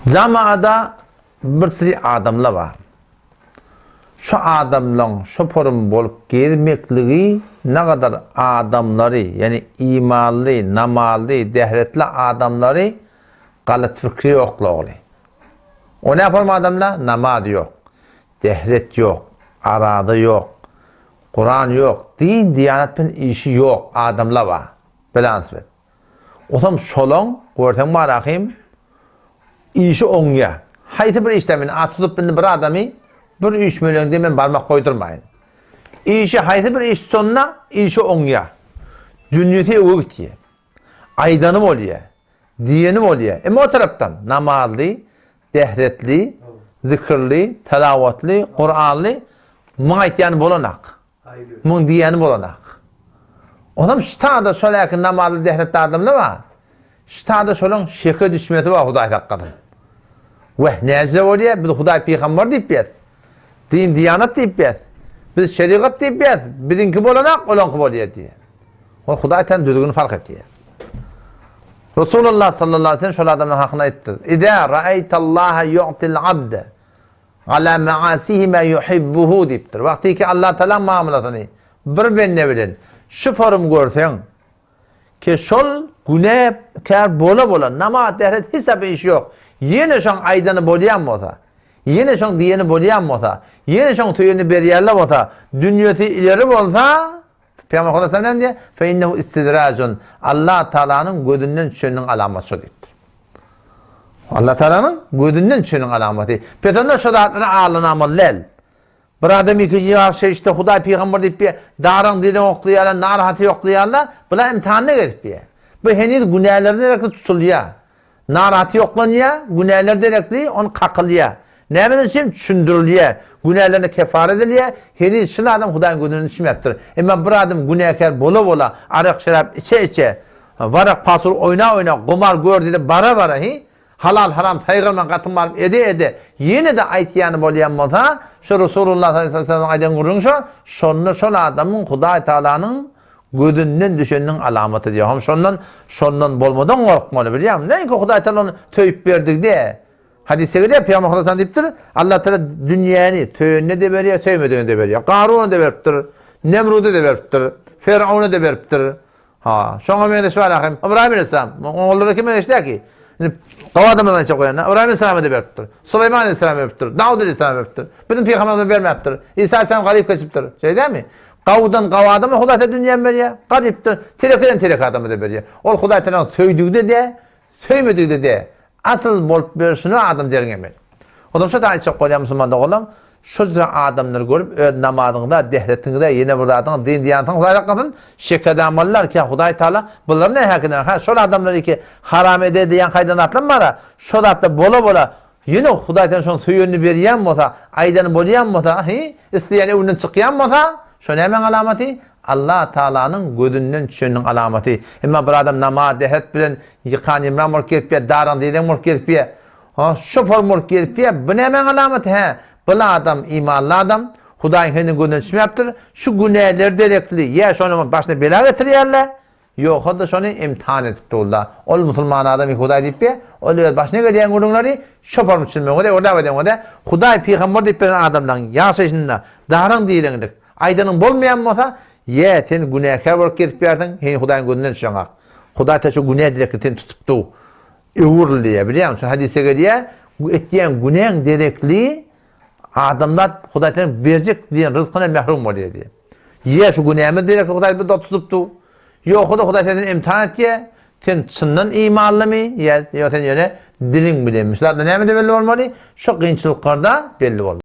Camaada bir sürü adamlar var. Şu adamların şu forum bolup gelmekligi ne kadar adamları, yani imanlı, namalı, dehretli adamları galat fikri yokluğu. O ne yapalım adamlar? Namaz yok, dehret yok, aradı yok, Kur'an yok, din diyanetinin işi yok adamlar var. Bilans ver. O zaman şolong, görten var akım, işi onya. Haydi bir işlemin, tutup bir adamı, bir 3 milyon demen parmak koydurmayın. İşi haydi bir iş sonuna, işi onya. Dünyete uğu gitiyor. Aydanım oluyor. Diyenim oluyor. Ama o taraftan namazlı, dehretli, zikirli, telavatli, Kur'anlı, muaytiyanı bolanak. Mun diyeni bolanak. O zaman ştada şöyle yakın namazlı, dehretli adamlar var. Ştada şöyle şeke düşmesi var Huday hakkında. Ve neyse oluyor? Biz Huday peygamber deyip biz. Din diyanet deyip biz. Biz şeriat deyip biz. Bizimki bolanak, olanki boluyor diye. O Huday'tan düzgün fark etti. Resulullah sallallahu aleyhi ve sellem şöyle adamın hakkında etti. İzâ ra'eytallaha yu'til abde ala ma'asihi ma yuhibbuhu deyiptir. Vakti ki Allah Teala muamelatını bir benne bilin. Şu forum görsen ki şol günahkar bola namaz dehret hesabı iş yok. Yine şan aydanı bolayan olsa, yine şan diyeni bolayan olsa, yine şan tüyünü beriyerle olsa, dünyatı ileri olsa, Peygamber Efendimiz sallallahu diye fe innehu istidracun. Allah Teala'nın gözünden düşenin alamatı deyiptir. Allah Teala'nın gözünden düşenin alamatı. Petonda şu dağıtına ağlanamı lel. Bir adam iki yar şey işte Huday peygamber deyip bir darın dilini oklayarlar, narahatı yoklayarlar. Buna imtihanına gelip bir. Bu henüz günahlarını direktli tutuluyor. Narahatı yoklanıyor, günahlar direktli onu kakılıyor. Ne bileyim şimdi düşündürülüyor. Günahlarını kefaret ediliyor. Henüz şu adam Huday'ın günahını düşmeyeptir. Ama bir adam günahkar bola arak şarap içe varak pasur oyna kumar gördüğünde bara halal haram saygılman katınmar ede yine de aytiyanı bolayan olsa şu Resulullah sallallahu aleyhi ve sellem aydan kurun şu adamın Huday Teala'nın gözünden düşenin alamatı diyor. Hem şondan bolmadan korkmalı biliyor musun? Ne ki Huday Teala'nı töyüp verdik diye. Hadise göre Peygamber Efendimiz deyiptir. Allah Teala dünyanı töyünne de veriyor, töymediğine de veriyor. Karun'a da veriptir, Nemrud'a da veriptir, Firavun'a da veriptir. Ha, şuna meyleş var akım. İbrahim Aleyhisselam, onlara kime işte ki? Kavadımlarına çok koyan. İbrahim Aleyhisselam'a da veriptir, Süleyman Aleyhisselam'a veriptir, Davud Aleyhisselam'a veriptir. Bizim Peygamber'e vermeyiptir. İsa Aleyhisselam garip kesiptir. Şey değil mi? Kavadımı Huday Teala dünyanı veriyor. Gariptir. Terek adamı da veriyor. O Huday Teala'nın söydüğü de, söymediği de. Asıl bolup verişini adam derin emel. O da şu da çok koyan Müslüman da olan şu adamları görüp öz namazında, dehretinde yine burada din diyanetinde Huday'da kadın şeklede amallar ki Huday Teala bunların ne hakkında? Ha şu adamları ki haram ede diyen kaydan atlanmara. Şu da bola yine Huday'dan şun suyunu veriyen olsa, aydanı bolayan olsa, isteyeni önünden çıkayan olsa, şu ne hemen alameti? Allah Teala'nın gözünden düşenin alameti. Ama bir adam namaz dehret bilen yıkan imran mor kerpiye, daran dilen mor kerpiye, şoför mor kerpiye, bu ne hemen alameti? Bula adam imanlı adam, Huday'ın kendini gözünden düşmeyaptır. Şu günahları direktli, ya şunun başına bela getiriyorlar, yok o da şunu imtihan edip doğrular. Ol Müslüman adam Huday deyip bir, oluyor başına gelen günahları şoför mü düşürmüyor, o da Huday peygamber deyip bir adamdan yaşayışında, daran dilenlik, aydanın bolmayan olsa, ye sen günahkar olarak gelip yerdin, hen Huday'ın gözünden düşen ak. Huday da şu günah direktli seni tutuptu. Uğurluyor biliyor musun? Hadise geliyor, ettiğin günahın direktli adamlar Huday'ın verecek diyen rızkına mahrum oluyor diye. Ye şu günahımı direktli Huday'ı da tutuptu. Yok o da Huday seni imtihan et diye. Sen çından imanlı mı? Ya sen yine dilin bilinmiş. Zaten ne belli olmalı? Şu kıyınçılıklarda belli olmalı.